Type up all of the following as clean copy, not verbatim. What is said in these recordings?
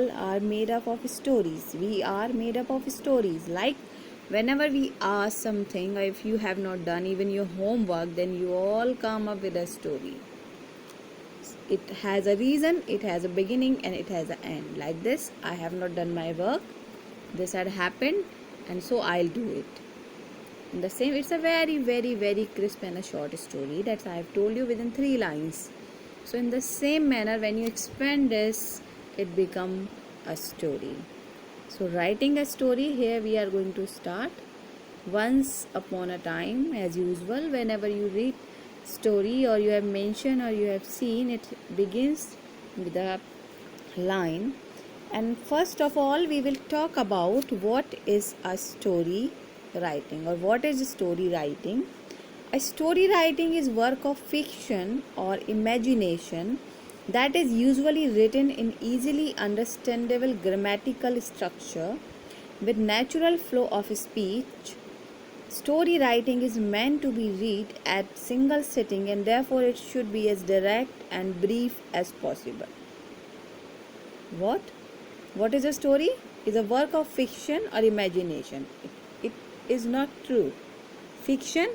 all are made up of stories. We are made up of stories. Like whenever we ask something, or if you have not done even your homework, then you all come up with a story. It has a reason, it has a beginning, and it has an end. Like this, I have not done my work, this had happened, and so I'll do it. In the same, it's a very crisp and a short story that I have told you within 3 lines. So in the same manner, when you expand this, it become a story. So writing a story, here we are going to start. Once upon a time, as usual, whenever you read story or you have mentioned or you have seen, it begins with a line. And first of all, we will talk about what is a story writing or what is story writing. A story writing is work of fiction or imagination that is usually written in easily understandable grammatical structure with natural flow of speech. Story writing is meant to be read at single sitting, and therefore it should be as direct and brief as possible. What is a story? Is a work of fiction or imagination. It is not true. Fiction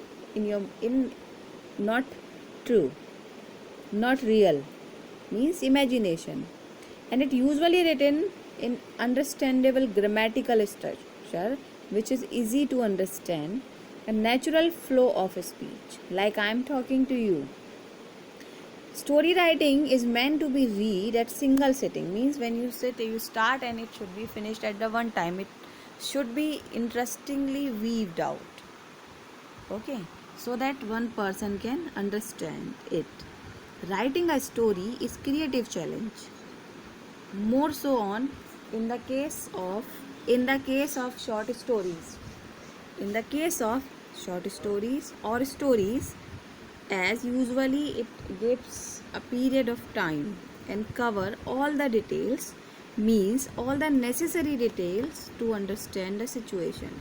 not true, not real, means imagination, and it usually written in understandable grammatical structure which is easy to understand, a natural flow of speech, like I am talking to you. Story writing is meant to be read at single sitting, means when you sit, you start and it should be finished at the one time. It should be interestingly weaved out, okay, so that one person can understand it. Writing a story is creative challenge, more so on in the case of short stories. In the case of short stories or stories, as usually it gives a period of time and cover all the details, means all the necessary details to understand the situation.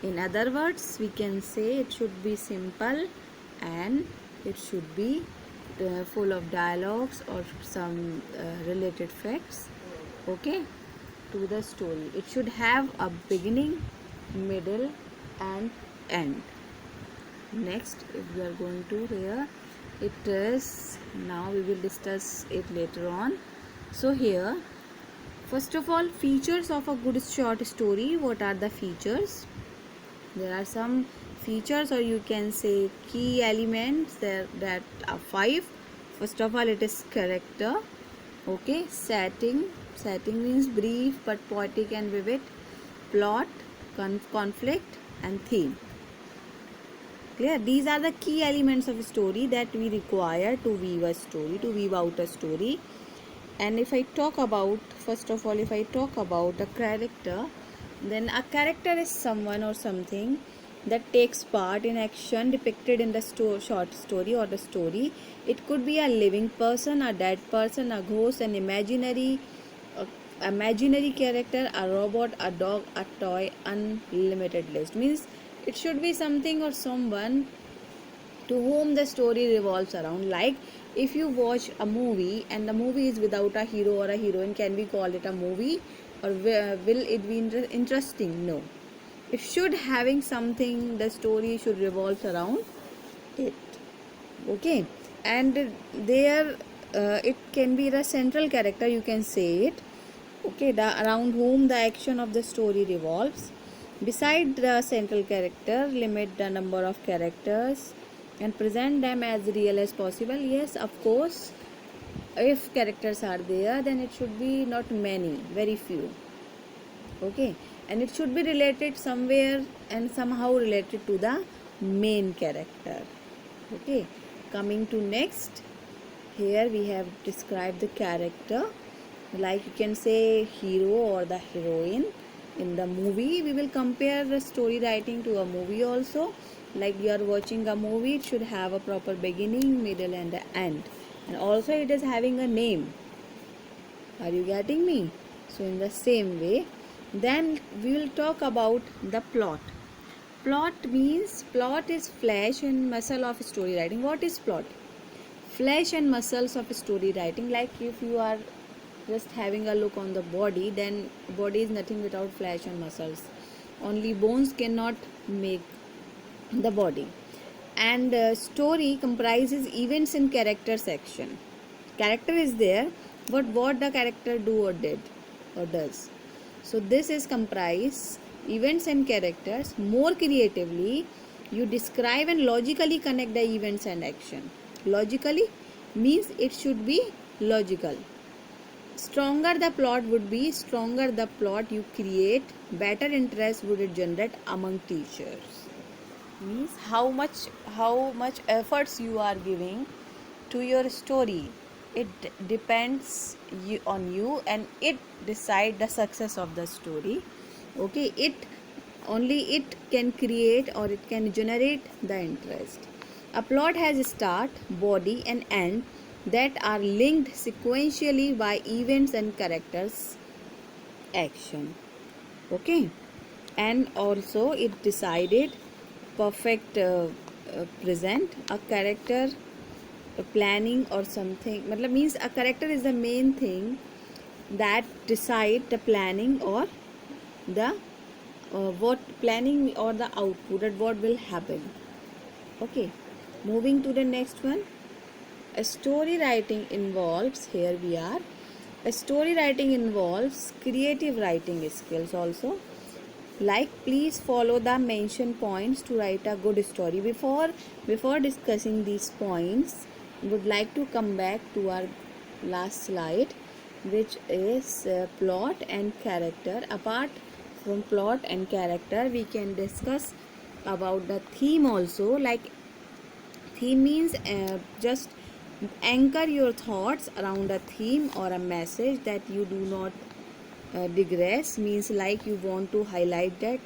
In other words, we can say it should be simple and it should be full of dialogues or some related facts, okay, to the story. It should have a beginning, middle and end. Next, if we are going to here, it is, now we will discuss it later on. So here, first of all, features of a good short story. What are the features? There are some features, or you can say key elements there, that are 5. First of all, it is character, okay, setting means brief but poetic and vivid, plot, conflict and theme. Clear? These are the key elements of a story that we require to weave a story, to weave out a story. And if I talk about, first of all, if I talk about a character, then a character is someone or something that takes part in action depicted in the short story or the story. It could be a living person, a dead person, a ghost, an imaginary character, a robot, a dog, a toy, unlimited list. Means it should be something or someone to whom the story revolves around. Like if you watch a movie and the movie is without a hero or a heroine, can we call it a movie, or will it be interesting? No. It should having something, the story should revolve around it, okay. And there it can be the central character, you can say it, okay, around whom the action of the story revolves. Beside the central character, limit the number of characters and present them as real as possible. Yes, of course, if characters are there, then it should be not many, very few, okay, and it should be related somewhere and somehow related to the main character, okay. Coming to next, here we have described the character, like you can say hero or the heroine. In the movie, we will compare the story writing to a movie also. Like you are watching a movie, it should have a proper beginning, middle and the end, and also it is having a name. Are you getting me? So in the same way, then we will talk about the plot. Plot means, plot is flesh and muscle of story writing. What is plot? Flesh and muscles of story writing. Like if you are just having a look on the body, then body is nothing without flesh and muscles. Only bones cannot make the body. And story comprises events in character section. Character is there, but what the character do or did or does. So this is comprise events and characters. More creatively, you describe and logically connect the events and action. Logically means it should be logical. Stronger the plot would be, stronger the plot you create, better interest would it generate among teachers. Means how much efforts you are giving to your story. It depends on you, and it decide the success of the story. Okay, it can create or it can generate the interest. A plot has a start, body and end that are linked sequentially by events and characters action. Okay, and also it decided perfect present a character planning or something, matlab means a character is the main thing that decide the planning or the what planning or the output that what will happen. Okay, moving to the next one. A story writing involves, here we are, a story writing involves creative writing skills also. Like, please follow the mentioned points to write a good story. Before discussing these points, would like to come back to our last slide, which is plot and character. Apart from plot and character, we can discuss about the theme also. Like, theme means just anchor your thoughts around a theme or a message that you do not digress. Means like you want to highlight that,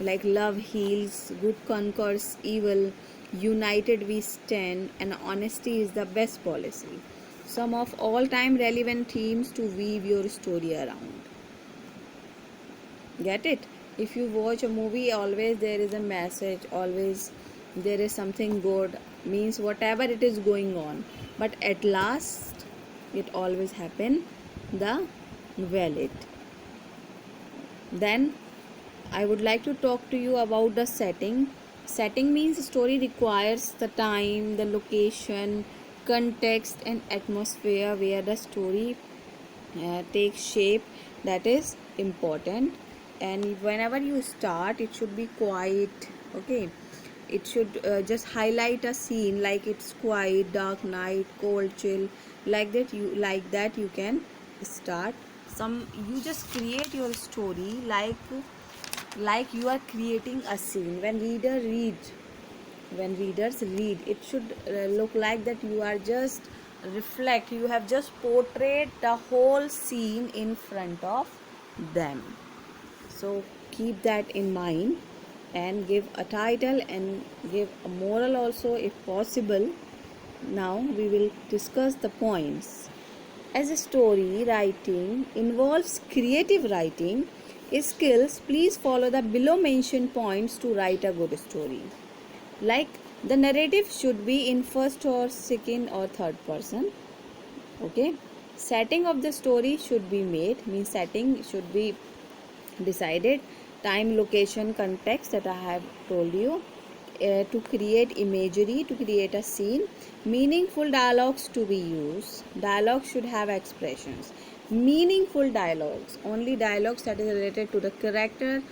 like love heals, good conquers evil, united we stand, and honesty is the best policy. Some of all time relevant themes to weave your story around. Get it? If you watch a movie, always there is a message, always there is something good, means whatever it is going on, but at last it always happen the valid. Then I would like to talk to you about the setting. Setting means story requires the time, the location, context and atmosphere where the story takes shape. That is important. And whenever you start, it should be quiet. Okay, it should just highlight a scene, like it's quiet, dark night, cold, chill, like that you can start. You just create your story like you are creating a scene. When readers read, it should look like that you are just you have just portrayed the whole scene in front of them. So keep that in mind and give a title and give a moral also if possible. Now we will discuss the points. As a story writing involves creative writing skills, please follow the below mentioned points to write a good story. Like, the narrative should be in first or second or third person. Okay, setting of the story should be made, means setting should be decided, time, location, context that I have told you, to create imagery, to create a scene, meaningful dialogues to be used. Dialogue should have expressions. Meaningful dialogues, only dialogues that is related to the character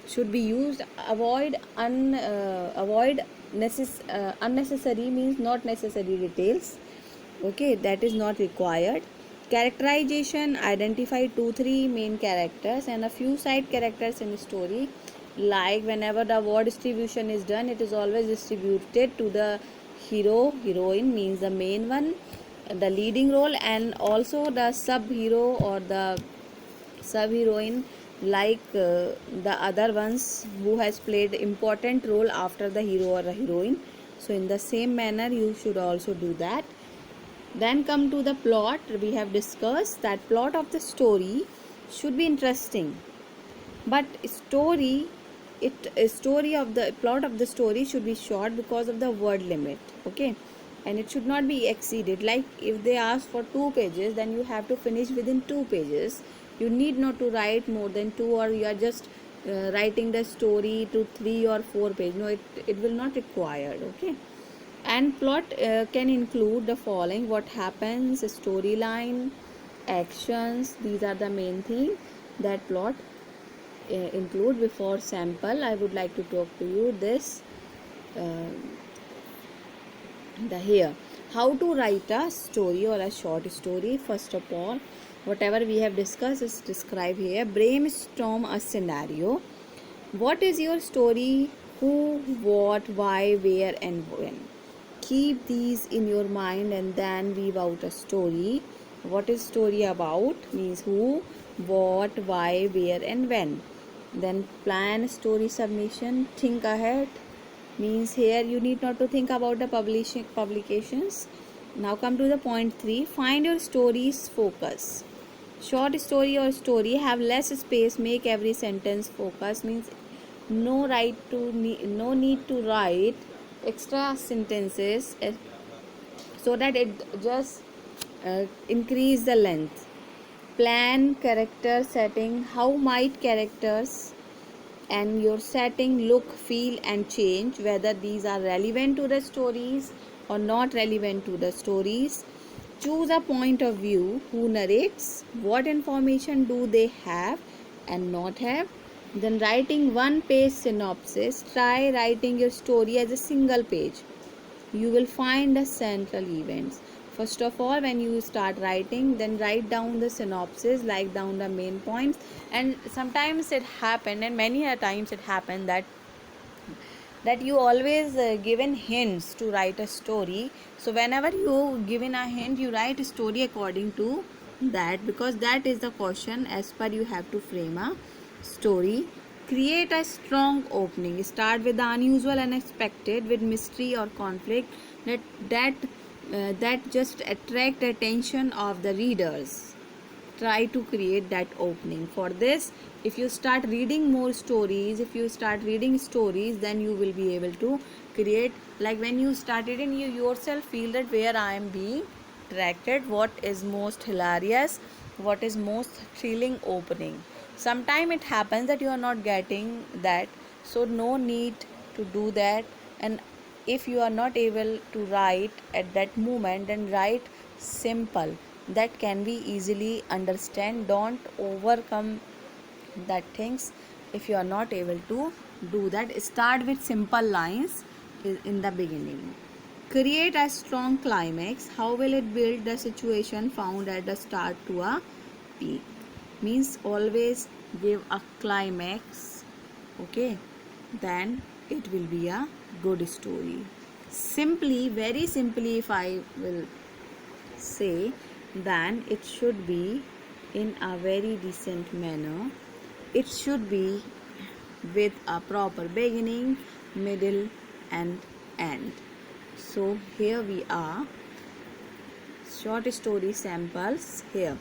should be used. Avoid unnecessary, means not necessary details. Okay, that is not required. Characterization, identify 2-3 main characters and a few side characters in the story. Like, whenever the word distribution is done, it is always distributed to the hero, heroine, means the main one, the leading role, and also the sub hero or the sub heroine, like the other ones who has played important role after the hero or the heroine. So in the same manner you should also do that. Then come to the plot. We have discussed that plot of the story should be interesting, but plot of the story should be short because of the word limit. Okay, and it should not be exceeded. Like if they ask for 2 pages, then you have to finish within 2 pages. You need not to write more than 2, or you are just writing the story to 3 or 4 pages. No, it will not required. Okay. And plot can include the following: what happens, storyline, actions. These are the main thing that plot include. Before sample, I would like to talk to you this uh, the here how to write a story or a short story. First of all, whatever we have discussed is described here. Brainstorm a scenario. What is your story? Who, what, why, where, and when. Keep these in your mind and then weave out a story. What is story about? Means who, what, why, where, and when. Then plan story submission. Think ahead. Means here you need not to think about the publications. Now come to the point 3. Find your story's focus. Short story or story have less space. Make every sentence focus. Means no need to write extra sentences so that it just increase the length. Plan character setting. How might characters and your setting look, feel, and change, whether these are relevant to the stories or not relevant to the stories. Choose a point of view. Who narrates, what information do they have and not have. Then writing 1 page synopsis. Try writing your story as a single page. You will find the central events. First of all, when you start writing, then write down the synopsis, write down the main points. And sometimes it happened, and many a times it happened that you always given hints to write a story. So whenever you given a hint, you write a story according to that, because that is the question. As per, you have to frame a story. Create a strong opening. Start with the unusual, unexpected, with mystery or conflict that just attract the attention of the readers. Try to create that opening. For this, if you start reading more stories, if you start reading stories, then you will be able to create, like when you started in, you yourself feel that where I am being attracted, what is most hilarious, what is most thrilling opening. Sometime it happens that you are not getting that, so no need to do that. And if you are not able to write at that moment, then write simple, that can be easily understand. Don't overcome that things if you are not able to do that. Start with simple lines in the beginning. Create a strong climax. How will it build the situation found at the start to a peak? Means always give a climax. Okay, then it will be a good story. Simply, very simply, if I will say, then it should be in a very decent manner. It should be with a proper beginning, middle, and end. So here we are, short story samples here.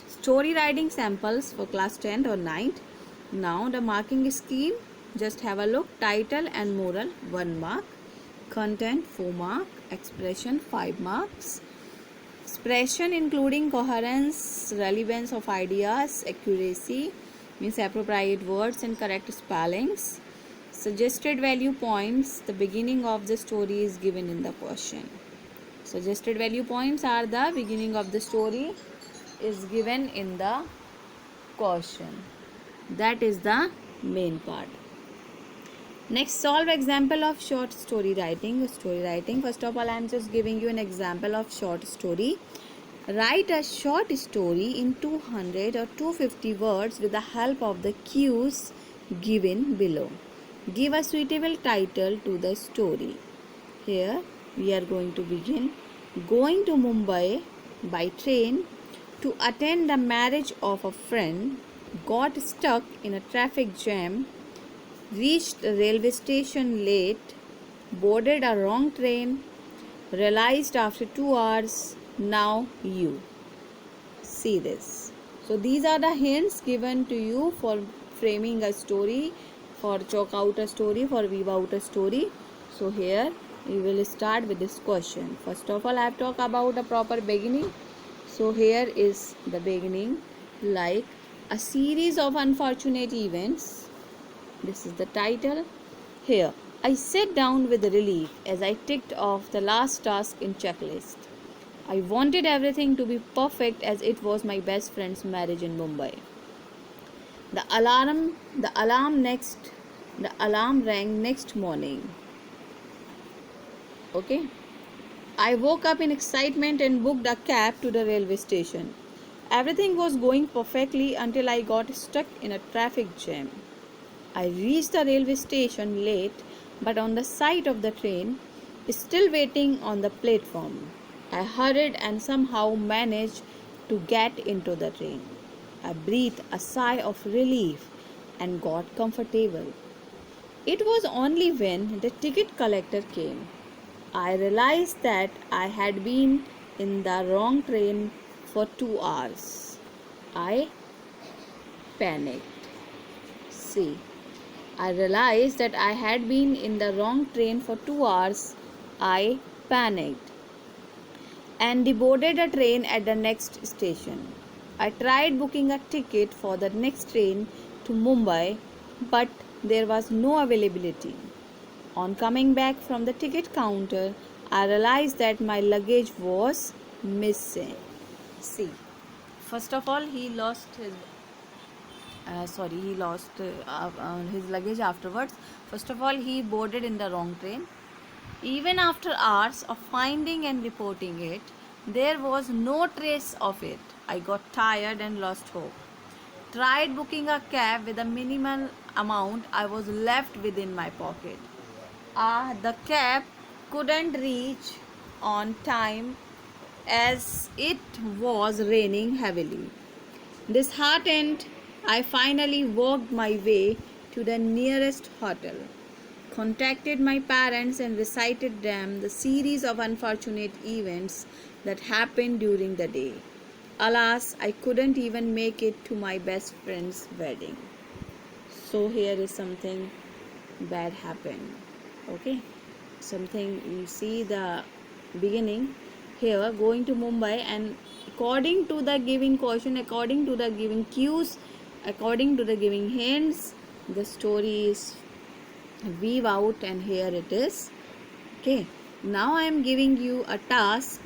Story writing samples for class 10th or 9th. Now the marking scheme, just have a look. Title and moral 1 mark, content 4 mark, expression 5 marks. Expression including coherence, relevance of ideas, accuracy, means appropriate words and correct spellings. Suggested value points, the beginning of the story is given in the question. Suggested value points are the beginning of the story is given in the question. That is the main part. Next, solve example of short story writing. First of all, I am just giving you an example of short story. Write a short story in 200 or 250 words with the help of the cues given below. Give a suitable title to the story. Here we are going to begin. Going to Mumbai by train to attend the marriage of a friend, got stuck in a traffic jam, reached the railway station late, boarded a wrong train, realized after 2 hours, now you. See this. So these are the hints given to you for framing a story, for chalk out a story, for weave out a story. So here we will start with this question. First of all, I have talked about a proper beginning. So here is the beginning, like a series of unfortunate events. This is the title. Here, I sat down with relief as I ticked off the last task in checklist. I wanted everything to be perfect as it was my best friend's marriage in Mumbai. The alarm rang next morning. Okay. I woke up in excitement and booked a cab to the railway station. Everything was going perfectly until I got stuck in a traffic jam. I reached the railway station late, but on the side of the train, still waiting on the platform. I hurried and somehow managed to get into the train. I breathed a sigh of relief and got comfortable. It was only when the ticket collector came I realized that I had been in the wrong train for 2 hours. I panicked. See, I realized that I had been in the wrong train for 2 hours. I panicked and deboarded a train at the next station. I tried booking a ticket for the next train to Mumbai, but there was no availability. On coming back from the ticket counter, I realized that my luggage was missing. See, first of all, he lost his luggage afterwards. First of all, he boarded in the wrong train. Even after hours of finding and reporting it, there was no trace of it. I got tired and lost hope. Tried booking a cab with a minimal amount I was left within my pocket. The cab couldn't reach on time as it was raining heavily. Disheartened, I finally walked my way to the nearest hotel, contacted my parents, and recited them the series of unfortunate events that happened during the day. Alas, I couldn't even make it to my best friend's wedding. So, here is something bad happened. Okay, something you see the beginning here going to Mumbai, and according to the giving caution, according to the giving cues, according to the giving hints, the story is weave out, and here it is. Okay, now I am giving you a task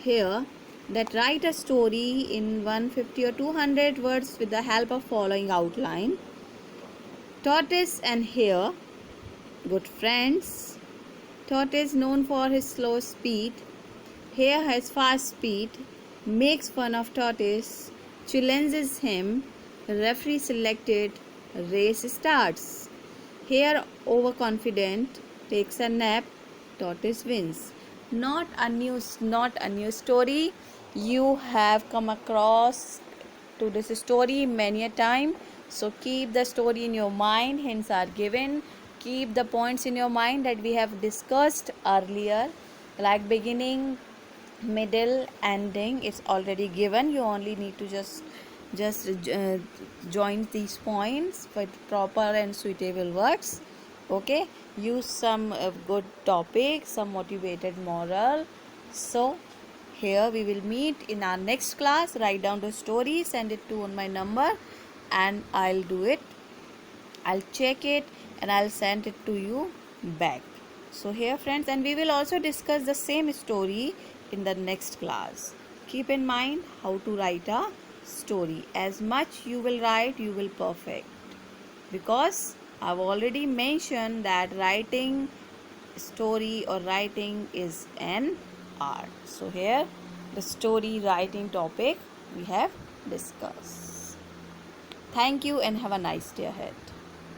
here, that write a story in 150 or 200 words with the help of following outline. Tortoise and Hare, good friends. Tortoise known for his slow speed. Hare has fast speed. Makes fun of Tortoise. Challenges him. Referee selected. Race starts. Hare overconfident. Takes a nap. Tortoise wins. Not a new story. You have come across to this story many a time. So keep the story in your mind. Hints are given. Keep the points in your mind that we have discussed earlier, like beginning, middle, ending. It's already given. You only need to just join these points with proper and suitable words. Okay, use some good topic, some motivated moral. So here we will meet in our next class. Write down the story, send it to on my number, and I'll do it. I'll check it and I'll send it to you back. So here friends, and we will also discuss the same story in the next class. Keep in mind how to write a story. As much you will write, you will perfect, because I've already mentioned that writing story or writing is an art. So here the story writing topic we have discussed. Thank you and have a nice day ahead.